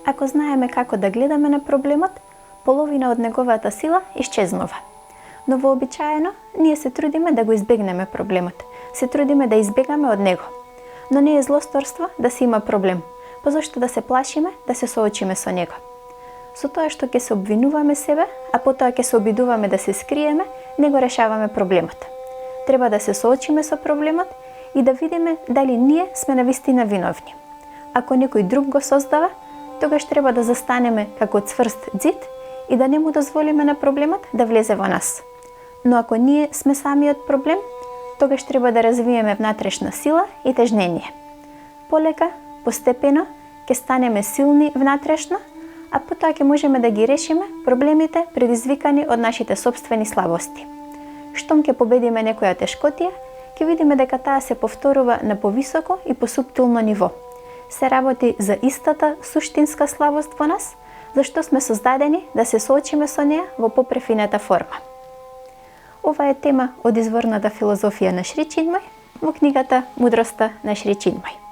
Ако знаеме како да гледаме на проблемот, половина од неговата сила исчезнува. Но вообичаено, ние се трудиме да го избегнеме проблемот, се трудиме да избегаме од него. Но не е злосторство да се има проблем, зашто да се плашиме да се соочиме со него. Со тоа што ќе се обвинуваме себе, а потоа ќе се обидуваме да се скриеме, не го решаваме проблемот. Треба да се соочиме со проблемот и да видиме дали ние сме навистина виновни. Ако некој друг го создава, тогаш треба да застанеме како цврст ѕид и да не му дозволиме на проблемот да влезе во нас. Но ако ние сме самиот проблем, тогаш треба да развиеме внатрешна сила и тежнение. Полека, постепено, ќе станеме силни внатрешно, а потоа ќе можеме да ги решиме проблемите предизвикани од нашите сопствени слабости. Штом ќе победиме некоја тешкотија, ќе видиме дека таа се повторува на повисоко и посуптилно ниво. Се работи за истата суштинска слабост во нас, зашто сме создадени да се соочиме со неа во попрефината форма. Ова е тема од изворната филозофија на Шри Чинмај во книгата Мудростта на Шри Чинмај.